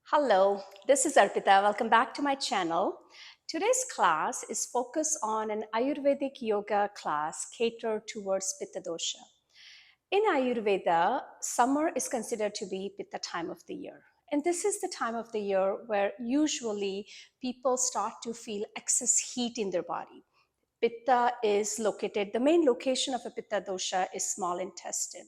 Hello, this is Arpita. Welcome back to my channel. Today's class is focused on an Ayurvedic yoga class catered towards Pitta dosha. In Ayurveda, summer is considered to be Pitta time of the year. And this is the time of the year where usually people start to feel excess heat in their body. Pitta is located, the main location of a Pitta dosha is small intestine.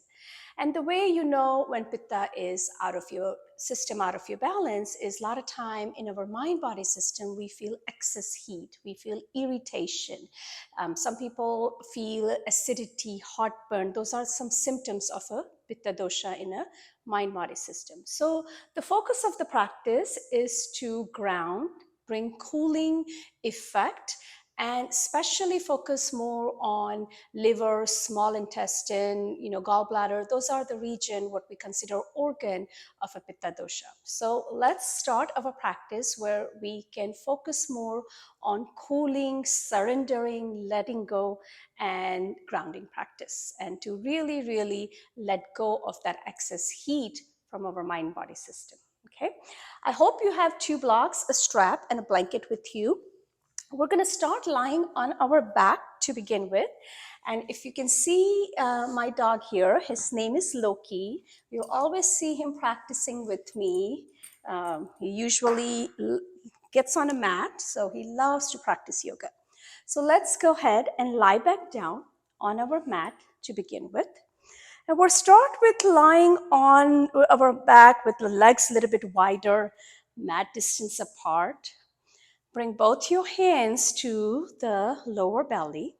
And the way you know when Pitta is out of your system, out of your balance, is a lot of time in our mind body system, we feel excess heat, we feel irritation. Some people feel acidity, heartburn. Those are some symptoms of a Pitta dosha in a mind body system. So the focus of the practice is to ground, bring cooling effect, and especially focus more on liver, small intestine, gallbladder. Those are the region what we consider organ of a pitta dosha. So let's start our practice where we can focus more on cooling, surrendering, letting go, and grounding practice, and to really, really let go of that excess heat from our mind body system. Okay, I hope you have 2 blocks, a strap, and a blanket with you. We're going to start lying on our back to begin with. And if you can see my dog here, his name is Loki. You'll always see him practicing with me. He usually gets on a mat, so he loves to practice yoga. So let's go ahead and lie back down on our mat to begin with. And we'll start with lying on our back with the legs a little bit wider, mat distance apart. Bring both your hands to the lower belly.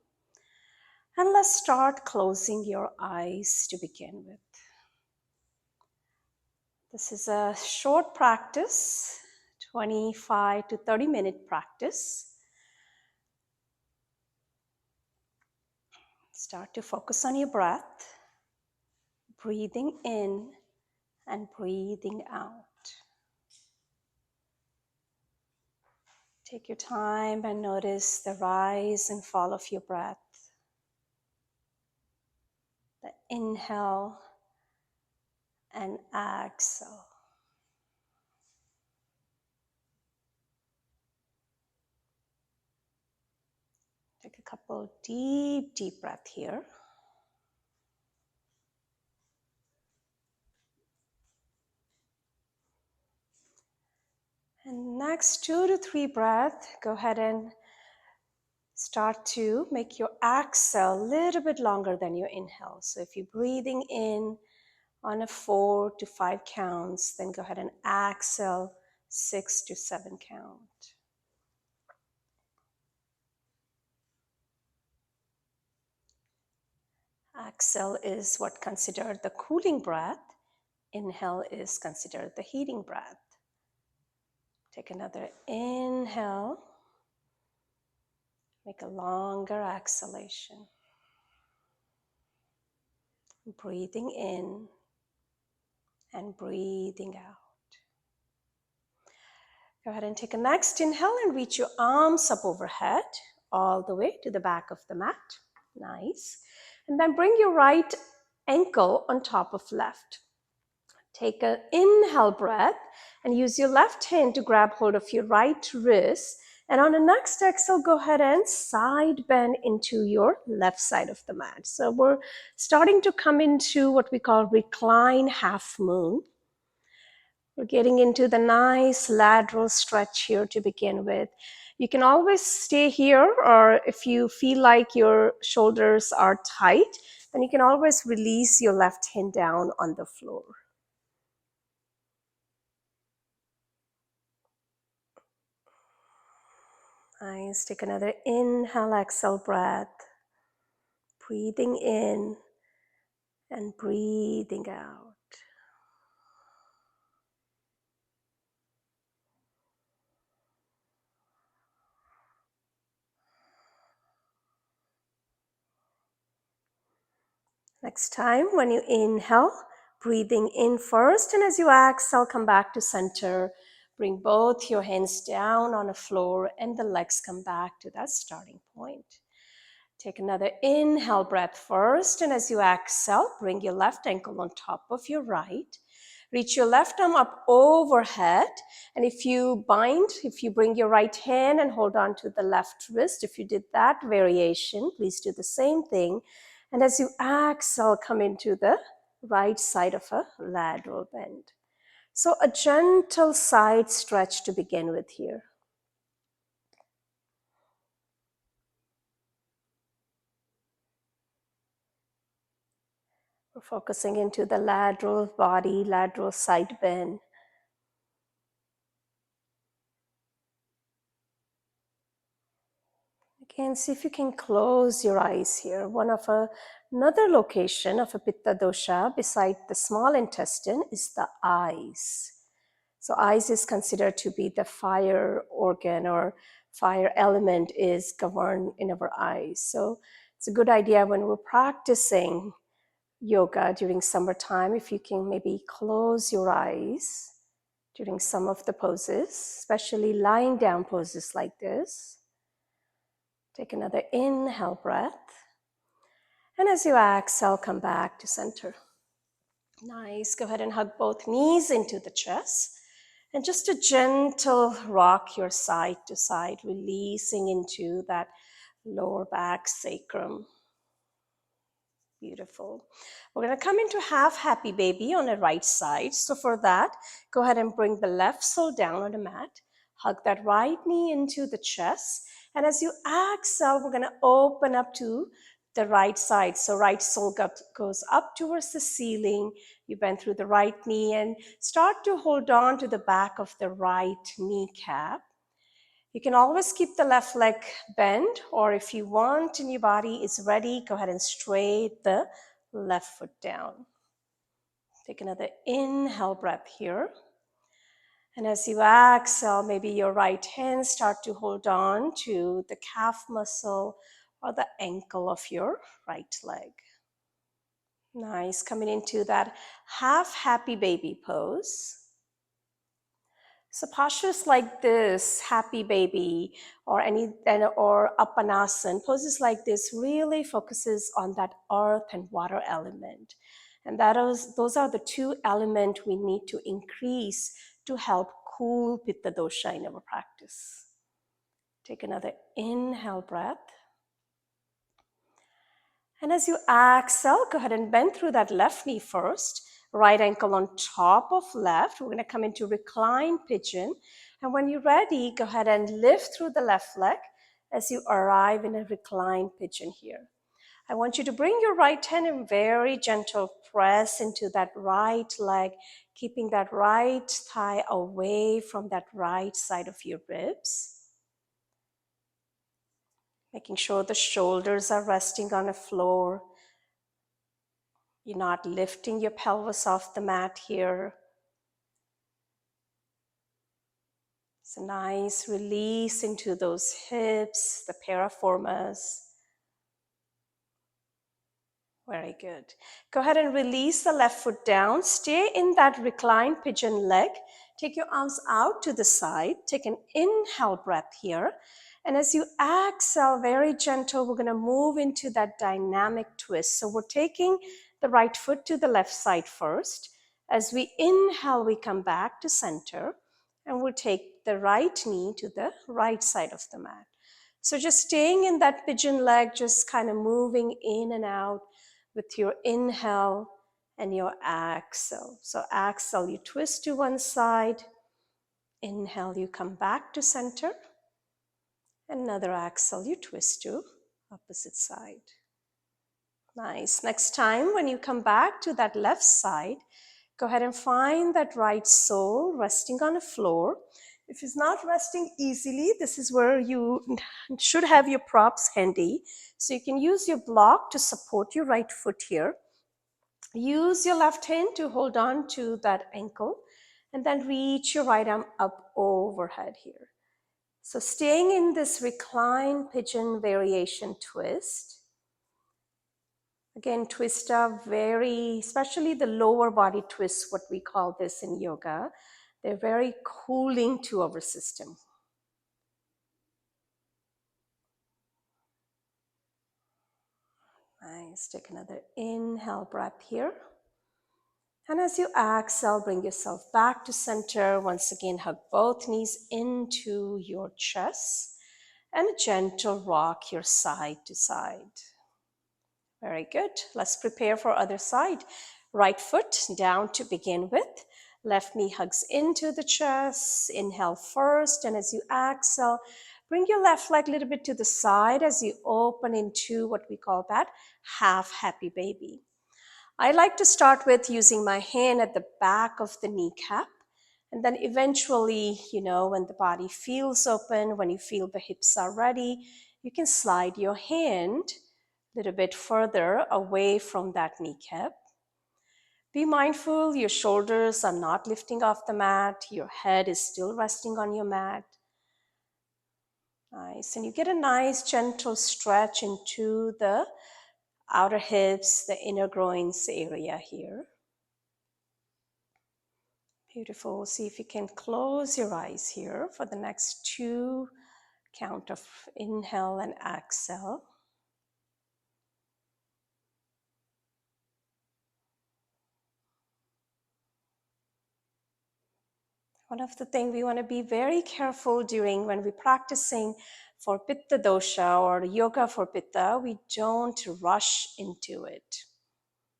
And let's start closing your eyes to begin with. This is a short practice, 25 to 30-minute practice. Start to focus on your breath, breathing in and breathing out. Take your time and notice the rise and fall of your breath. The inhale and exhale. Take a couple deep breaths here. And next 2 to 3 breaths, go ahead and start to make your exhale a little bit longer than your inhale. So if you're breathing in on a 4 to 5 counts, then go ahead and exhale 6 to 7 count. Exhale is what considered the cooling breath. Inhale is considered the heating breath. Take another inhale. Make a longer exhalation. Breathing in and breathing out. Go ahead and take a next inhale and reach your arms up overhead all the way to the back of the mat. Nice. And then bring your right ankle on top of left. Take an inhale breath and use your left hand to grab hold of your right wrist. And on the next exhale, go ahead and side bend into your left side of the mat. So we're starting to come into what we call recline half moon. We're getting into the nice lateral stretch here to begin with. You can always stay here, or if you feel like your shoulders are tight, then you can always release your left hand down on the floor. Nice. Take another inhale, exhale breath. Breathing in and breathing out. Next time, when you inhale, breathing in first, and as you exhale, come back to center. Bring both your hands down on the floor and the legs come back to that starting point. Take another inhale breath first, and as you exhale, bring your left ankle on top of your right. Reach your left arm up overhead. And if you bring your right hand and hold on to the left wrist, if you did that variation, please do the same thing. And as you exhale, come into the right side of a lateral bend. So a gentle side stretch to begin with here. We're focusing into the lateral body, lateral side bend. Again, see if you can close your eyes here. Another location of a Pitta dosha beside the small intestine is the eyes. So eyes is considered to be the fire organ, or fire element is governed in our eyes. So it's a good idea when we're practicing yoga during summertime, if you can maybe close your eyes during some of the poses, especially lying down poses like this. Take another inhale breath. And as you exhale, come back to center. Nice. Go ahead and hug both knees into the chest. And just a gentle rock your side to side, releasing into that lower back sacrum. Beautiful. We're going to come into half happy baby on the right side. So for that, go ahead and bring the left sole down on the mat. Hug that right knee into the chest. And as you exhale, we're going to open up to the right side. So right sole goes up towards the ceiling. You bend through the right knee and start to hold on to the back of the right kneecap. You can always keep the left leg bent, or if you want and your body is ready, go ahead and straight the left foot down. Take another inhale breath here. And as you exhale, maybe your right hand start to hold on to the calf muscle or the ankle of your right leg. Nice, coming into that half happy baby pose. So postures like this, happy baby, or Apanasana, poses like this really focuses on that earth and water element. And those are the two elements we need to increase to help cool Pitta dosha in our practice. Take another inhale breath. And as you exhale, go ahead and bend through that left knee first. Right ankle on top of left. We're going to come into reclined pigeon. And when you're ready, go ahead and lift through the left leg as you arrive in a reclined pigeon here. I want you to bring your right hand and very gentle press into that right leg, keeping that right thigh away from that right side of your ribs. Making sure the shoulders are resting on the floor. You're not lifting your pelvis off the mat here. It's a nice release into those hips, the piriformis. Very good. Go ahead and release the left foot down. Stay in that reclined pigeon leg. Take your arms out to the side. Take an inhale breath here. And as you exhale, very gentle, we're going to move into that dynamic twist. So we're taking the right foot to the left side first. As we inhale, we come back to center. And we'll take the right knee to the right side of the mat. So just staying in that pigeon leg, just kind of moving in and out with your inhale and your exhale. So exhale, you twist to one side. Inhale, you come back to center. Another exhale, you twist to opposite side. Nice. Next time, when you come back to that left side, go ahead and find that right sole resting on the floor. If it's not resting easily, this is where you should have your props handy. So you can use your block to support your right foot here. Use your left hand to hold on to that ankle and then reach your right arm up overhead here. So staying in this reclined pigeon variation twist. Again, twist up especially the lower body twists, what we call this in yoga. They're very cooling to our system. Nice, take another inhale breath here. And as you exhale, bring yourself back to center. Once again, hug both knees into your chest and a gentle rock your side to side. Very good. Let's prepare for other side. Right foot down to begin with. Left knee hugs into the chest. Inhale first, and as you exhale, bring your left leg a little bit to the side as you open into what we call that half happy baby. I like to start with using my hand at the back of the kneecap. And then eventually, when the body feels open, when you feel the hips are ready, you can slide your hand a little bit further away from that kneecap. Be mindful your shoulders are not lifting off the mat, your head is still resting on your mat. Nice. And you get a nice gentle stretch into the outer hips, the inner groins area here. Beautiful. See if you can close your eyes here for the next 2 count of inhale and exhale. One of the things we want to be very careful during when we're practicing for Pitta Dosha or yoga for Pitta, we don't rush into it.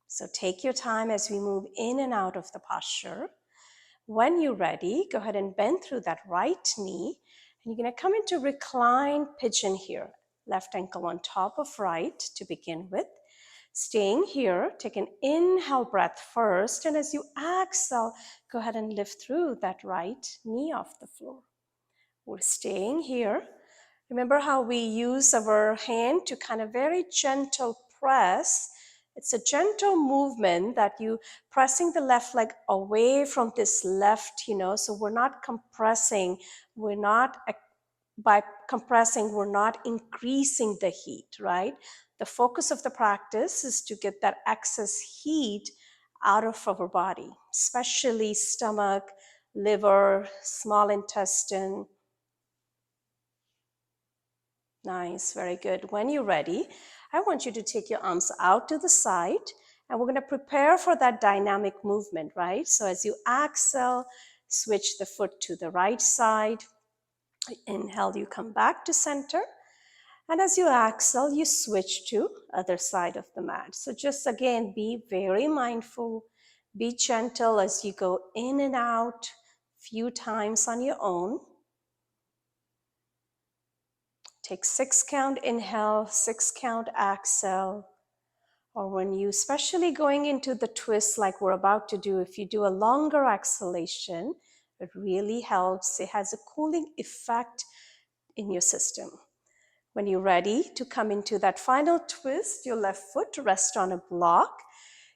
So take your time as we move in and out of the posture. When you're ready, go ahead and bend through that right knee. And you're going to come into reclined pigeon here. Left ankle on top of right to begin with. Staying here, take an inhale breath first. And as you exhale, go ahead and lift through that right knee off the floor. We're staying here. Remember how we use our hand to kind of very gentle press. It's a gentle movement that you pressing the left leg away from this left, so we're not compressing. By compressing, we're not increasing the heat, right? The focus of the practice is to get that excess heat out of our body, especially stomach, liver, small intestine. Nice, very good. When you're ready, I want you to take your arms out to the side, and we're going to prepare for that dynamic movement, right? So as you exhale, switch the foot to the right side. Inhale, you come back to center. And as you exhale, you switch to other side of the mat. So just again, be very mindful, be gentle as you go in and out few times on your own. Take 6 count inhale, 6 count exhale. Or when you, especially going into the twist like we're about to do, if you do a longer exhalation, it really helps. It has a cooling effect in your system. When you're ready to come into that final twist, your left foot rest on a block.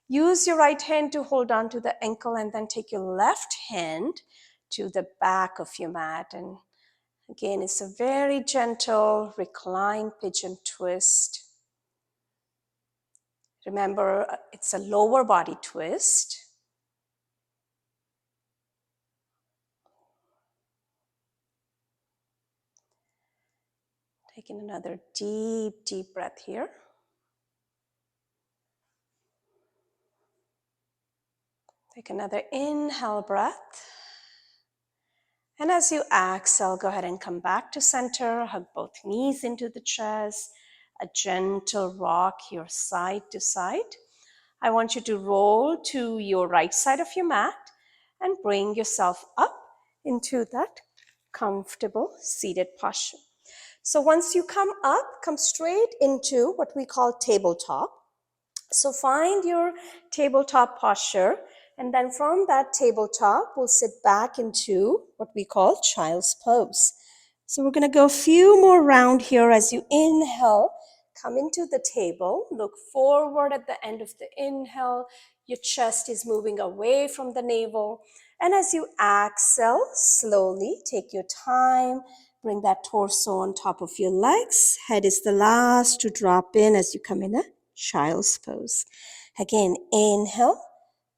Use your right hand to hold on to the ankle and then take your left hand to the back of your mat. And again, it's a very gentle reclined pigeon twist. Remember, it's a lower body twist. Taking another deep, deep breath here. Take another inhale breath. And as you exhale, go ahead and come back to center. Hug both knees into the chest. A gentle rock your side to side. I want you to roll to your right side of your mat and bring yourself up into that comfortable seated posture. So once you come up, come straight into what we call tabletop. So find your tabletop posture, and then from that tabletop, we'll sit back into what we call child's pose. So we're going to go a few more round here as you inhale. Come into the table, look forward at the end of the inhale. Your chest is moving away from the navel. And as you exhale, slowly take your time. Bring that torso on top of your legs. Head is the last to drop in as you come in a child's pose. Again, inhale,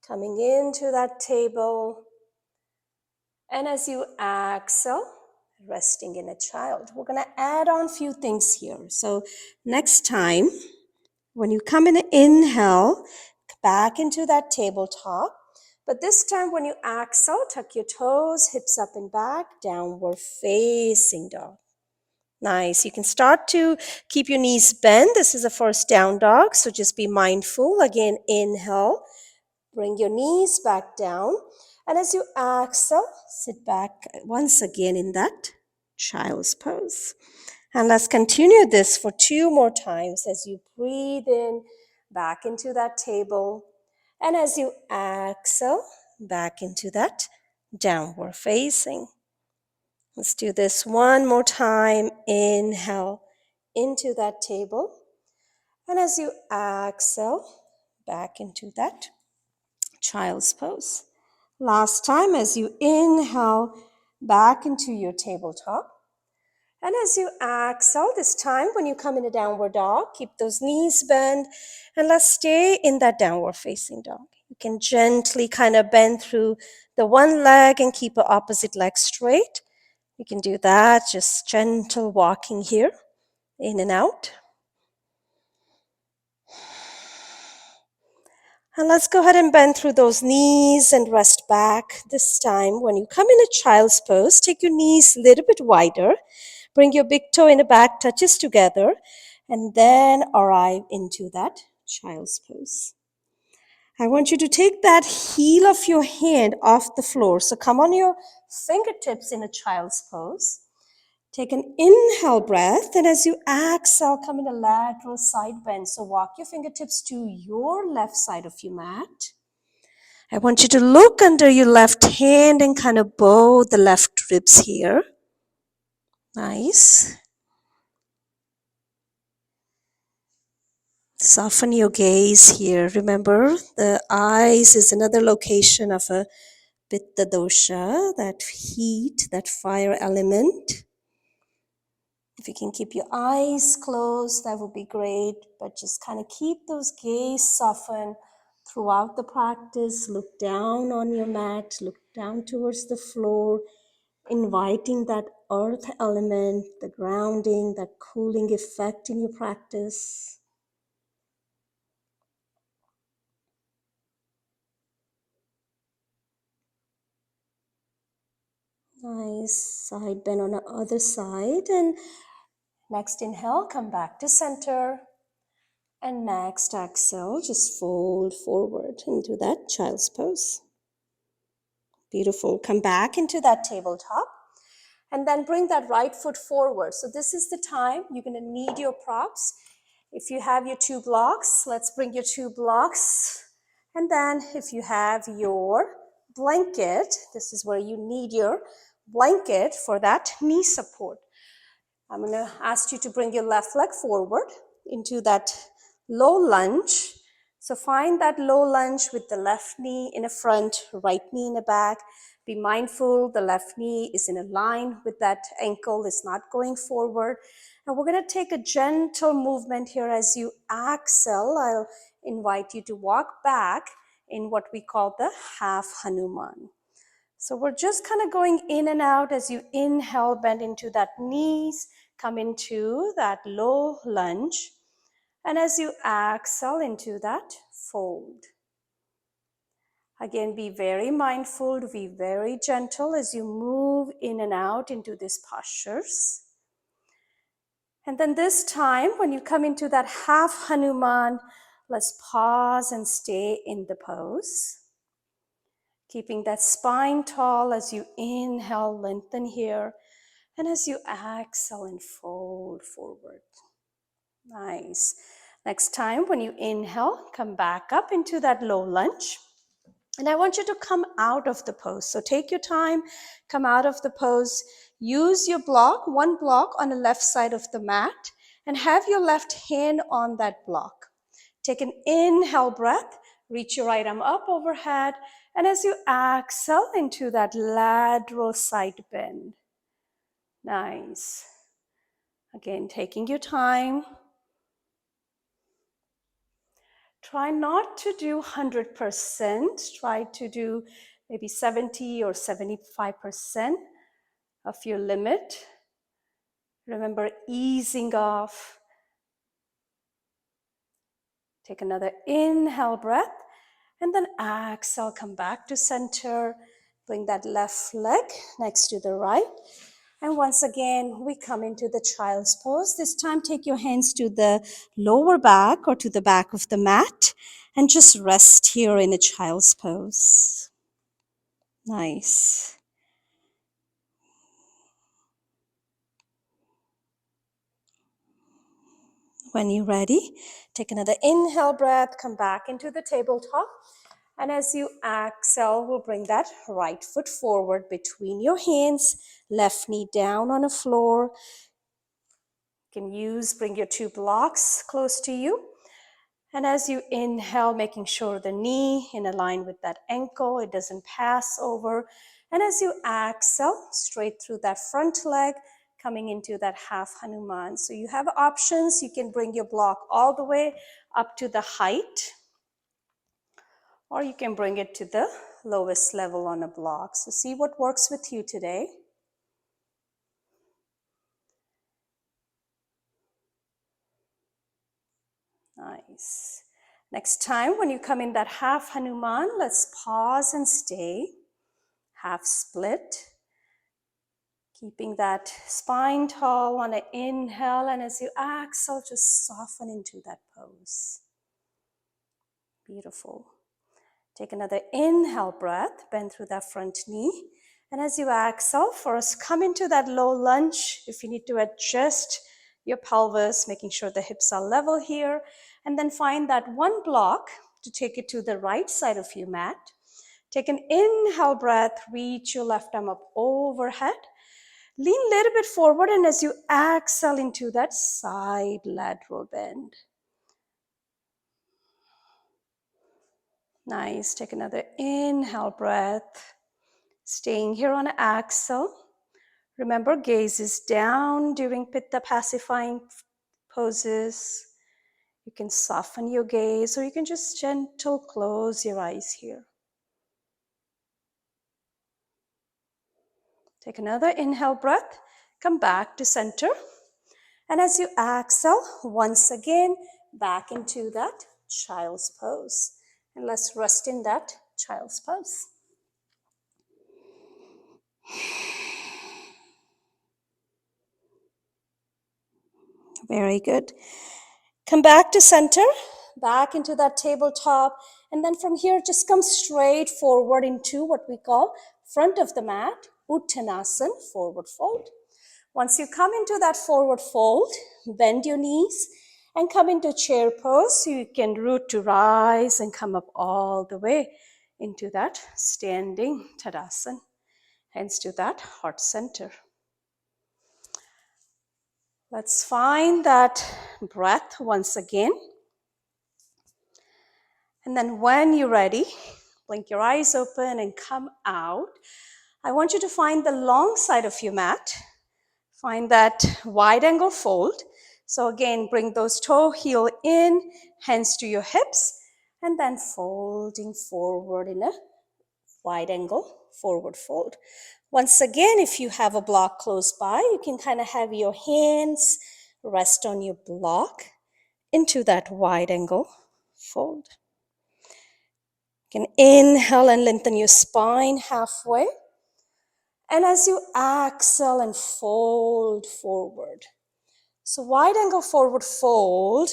coming into that table. And as you exhale, resting in a child. We're going to add on a few things here. So next time, when you come in, inhale, back into that tabletop, But this time when you exhale, tuck your toes, hips up and back, downward facing dog. Nice. You can start to keep your knees bent. This is a first down dog, so just be mindful. Again, inhale, bring your knees back down. And as you exhale, sit back once again in that child's pose. And let's continue this for 2 more times as you breathe in back into that table. And as you exhale, back into that downward facing. Let's do this one more time. Inhale into that table. And as you exhale, back into that child's pose. Last time, as you inhale, back into your tabletop. And as you exhale, this time when you come in a downward dog, keep those knees bent and let's stay in that downward facing dog. You can gently kind of bend through the one leg and keep the opposite leg straight. You can do that, just gentle walking here, in and out. And let's go ahead and bend through those knees and rest back. This time, when you come in a child's pose, take your knees a little bit wider. Bring your big toe in the back, touches together, and then arrive into that child's pose. I want you to take that heel of your hand off the floor. So come on your fingertips in a child's pose. Take an inhale breath, and as you exhale, come in a lateral side bend. So walk your fingertips to your left side of your mat. I want you to look under your left hand and kind of bow the left ribs here. Nice. Soften your gaze here. Remember, the eyes is another location of a Pitta dosha, that heat, that fire element. If you can keep your eyes closed, that would be great, but just kind of keep those gaze softened throughout the practice. Look down on your mat, look down towards the floor, inviting that earth element, the grounding, that cooling effect in your practice. Nice. Side bend on the other side. And next inhale, come back to center. And next exhale, just fold forward into that child's pose. Beautiful. Come back into that tabletop. And then bring that right foot forward. So this is the time you're going to need your props. If you have your 2 blocks, let's bring your 2 blocks. And then if you have your blanket, this is where you need your blanket for that knee support. I'm going to ask you to bring your left leg forward into that low lunge. So find that low lunge with the left knee in the front, right knee in the back. Be mindful the left knee is in a line with that ankle, it's not going forward. And we're going to take a gentle movement here as you exhale. I'll invite you to walk back in what we call the half Hanuman. So we're just kind of going in and out as you inhale, bend into that knees, come into that low lunge. And as you exhale into that fold. Again, be very mindful, be very gentle as you move in and out into these postures. And then this time, when you come into that half Hanuman, let's pause and stay in the pose. Keeping that spine tall as you inhale, lengthen here. And as you exhale and fold forward. Nice. Next time, when you inhale, come back up into that low lunge. And I want you to come out of the pose. So take your time, come out of the pose. Use your block, one block on the left side of the mat, and have your left hand on that block. Take an inhale breath, reach your right arm up overhead, and as you exhale into that lateral side bend. Nice. Again, taking your time. Try not to do 100%. Try to do maybe 70 or 75% of your limit. Remember, easing off. Take another inhale breath. And then exhale, come back to center. Bring that left leg next to the right. And once again, we come into the child's pose. This time, take your hands to the lower back or to the back of the mat and just rest here in a child's pose. Nice. When you're ready, take another inhale breath, come back into the tabletop. And as you exhale, we'll bring that right foot forward between your hands, left knee down on the floor. You can bring your two blocks close to you. And as you inhale, making sure the knee in line with that ankle, it doesn't pass over. And as you exhale, straight through that front leg, coming into that half Hanuman. So you have options. You can bring your block all the way up to the height, or you can bring it to the lowest level on a block. So see what works with you today. Nice. Next time, when you come in that half Hanuman, let's pause and stay. Half split. Keeping that spine tall on an inhale, and as you exhale, just soften into that pose. Beautiful. Take another inhale breath, bend through that front knee. And as you exhale, first come into that low lunge. If you need to adjust your pelvis, making sure the hips are level here. And then find that one block to take it to the right side of your mat. Take an inhale breath, reach your left arm up overhead. Lean a little bit forward, and as you exhale into that side lateral bend. Nice. Take another inhale breath. Staying here on exhale. Remember, gaze is down during Pitta pacifying poses. You can soften your gaze, or you can just gentle close your eyes here. Take another inhale breath. Come back to center. And as you exhale, once again, back into that child's pose. And let's rest in that child's pose. Very good. Come back to center, back into that tabletop. And then from here, just come straight forward into what we call front of the mat, Uttanasana, forward fold. Once you come into that forward fold, bend your knees and come into chair pose. So you can root to rise and come up all the way into that standing Tadasana, hence to that heart center. Let's find that breath once again. And then when you're ready, blink your eyes open and come out. I want you to find the long side of your mat. Find that wide angle fold. So again, bring those toe heel in, hands to your hips, and then folding forward in a wide angle forward fold. Once again, if you have a block close by, you can kind of have your hands rest on your block into that wide angle fold. You can inhale and lengthen your spine halfway. And as you exhale and fold forward. So wide angle forward fold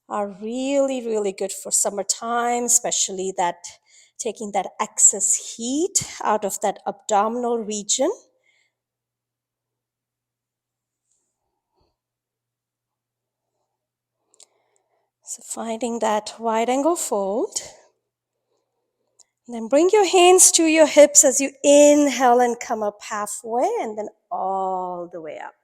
are really, really good for summertime, especially that taking that excess heat out of that abdominal region. So finding that wide angle fold. And then bring your hands to your hips as you inhale and come up halfway and then all the way up.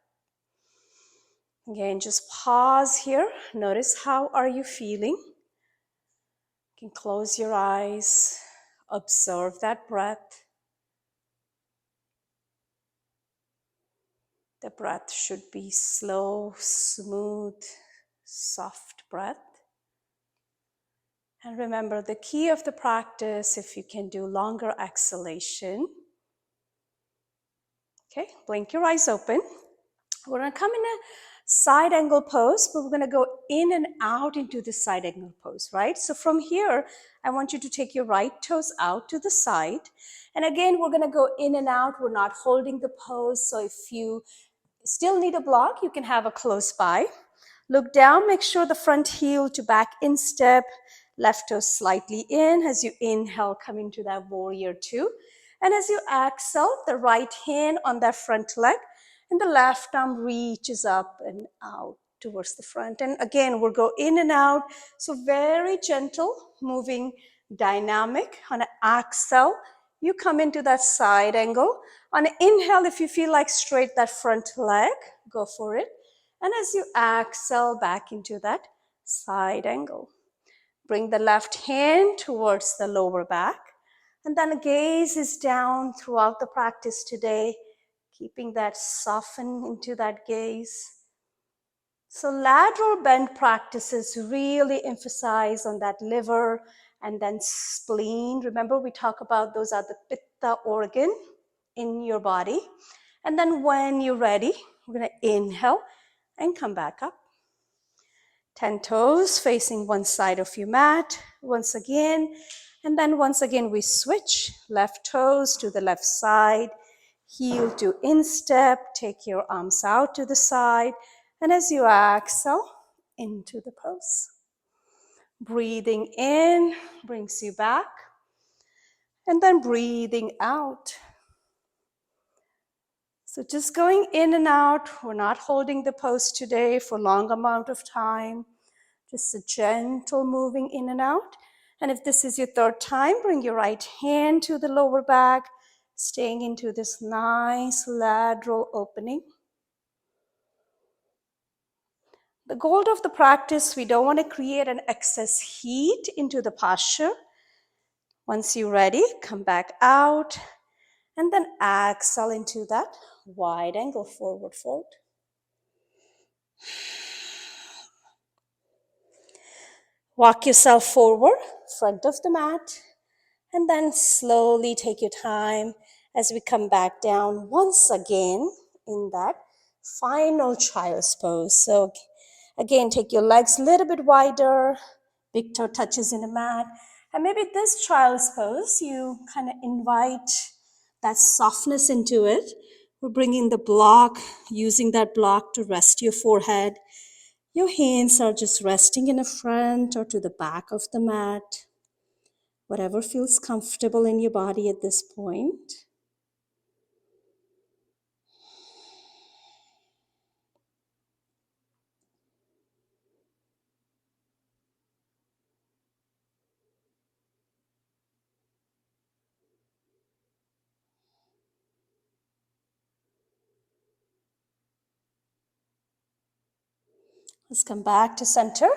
Again, just pause here. Notice how are you feeling. You can close your eyes. Observe that breath. The breath should be slow, smooth, soft breath. And remember, the key of the practice, if you can do longer exhalation. Okay, blink your eyes open. We're going to come in a side angle pose, but we're going to go in and out into the side angle pose, right? So from here, I want you to take your right toes out to the side. And again, we're going to go in and out. We're not holding the pose. So if you still need a block, you can have a close by. Look down, make sure the front heel to back instep, left toe slightly in. As you inhale, come into that warrior two. And as you exhale, the right hand on that front leg, and the left arm reaches up and out towards the front. And again, we'll go in and out. So very gentle, moving dynamic. On an exhale, you come into that side angle. On an inhale, if you feel like straight that front leg, go for it. And as you exhale back into that side angle. Bring the left hand towards the lower back. And then gaze is down throughout the practice today, keeping that soften into that gaze. So lateral bend practices really emphasize on that liver and then spleen. Remember, we talk about those are the pitta organ in your body. And then when you're ready, we're going to inhale and come back up. 10 toes facing one side of your mat once again. And then once again, we switch left toes to the left side, heel to instep, take your arms out to the side. And as you exhale, into the pose. Breathing in brings you back. And then breathing out. So just going in and out. We're not holding the pose today for a long amount of time. Just a gentle moving in and out. And if this is your third time, bring your right hand to the lower back, staying into this nice lateral opening. The goal of the practice, we don't want to create an excess heat into the posture. Once you're ready, come back out and then exhale into that wide angle forward fold. Walk yourself forward, front of the mat, and then slowly take your time as we come back down once again in that final child's pose. So again, take your legs a little bit wider, big toe touches in the mat. And maybe this child's pose, you kind of invite that softness into it. We're bringing the block, using that block to rest your forehead. Your hands are just resting in the front or to the back of the mat. Whatever feels comfortable in your body at this point. Let's come back to center.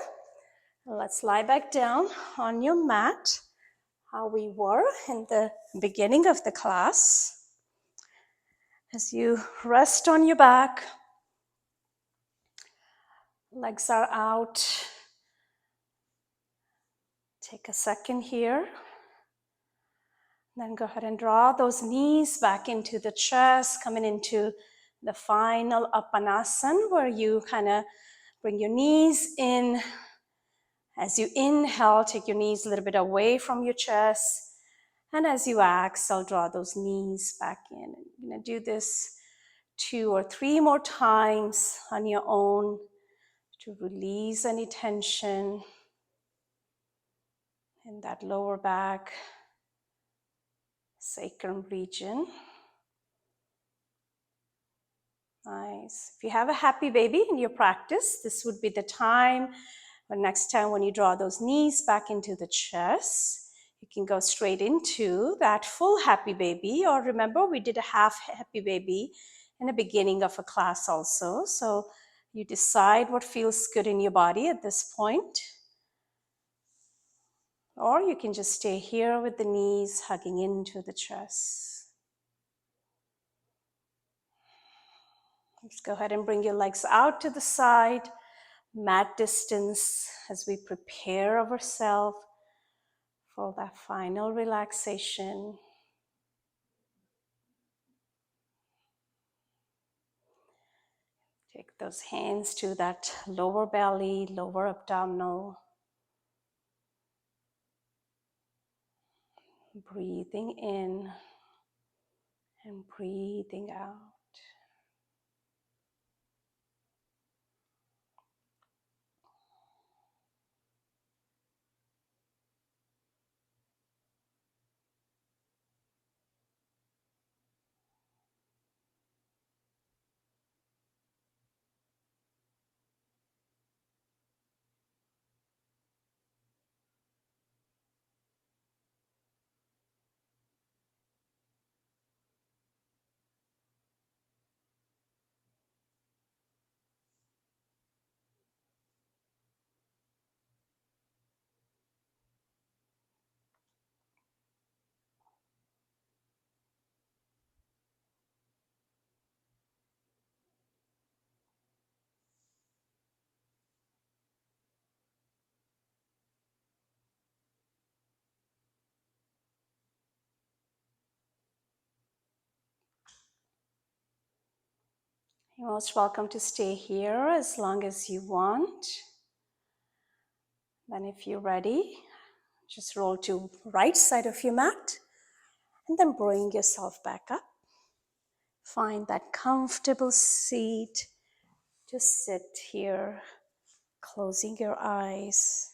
Let's lie back down on your mat, how we were in the beginning of the class. As you rest on your back, legs are out. Take a second here. Then go ahead and draw those knees back into the chest, coming into the final Apanasana, where you kind of bring your knees in. As you inhale, take your knees a little bit away from your chest. And as you exhale, draw those knees back in. You're going to do this 2 or 3 more times on your own to release any tension in that lower back, sacrum region. Nice. If you have a happy baby in your practice, this would be the time. But next time when you draw those knees back into the chest, you can go straight into that full happy baby. Or remember, we did a half happy baby in the beginning of a class also. So you decide what feels good in your body at this point. Or you can just stay here with the knees hugging into the chest. Let's go ahead and bring your legs out to the side, mat distance, as we prepare ourselves for that final relaxation. Take those hands to that lower belly, lower abdominal. Breathing in and breathing out. You're most welcome to stay here as long as you want. Then if you're ready, just roll to right side of your mat and then bring yourself back up. Find that comfortable seat. Just sit here, closing your eyes.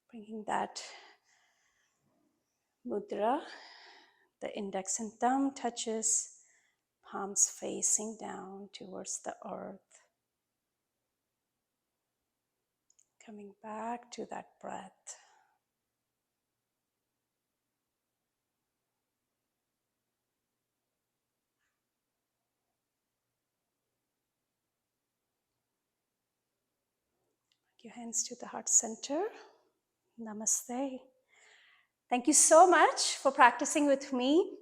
Bringing that mudra, the index and thumb touches, palms facing down towards the earth. Coming back to that breath. Your hands to the heart center. Namaste. Thank you so much for practicing with me.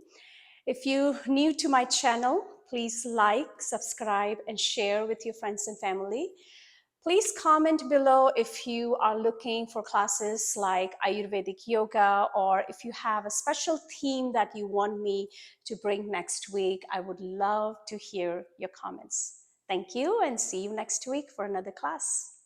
If you're new to my channel, please like, subscribe, and share with your friends and family. Please comment below if you are looking for classes like Ayurvedic yoga, or if you have a special theme that you want me to bring next week. I would love to hear your comments. Thank you, and see you next week for another class.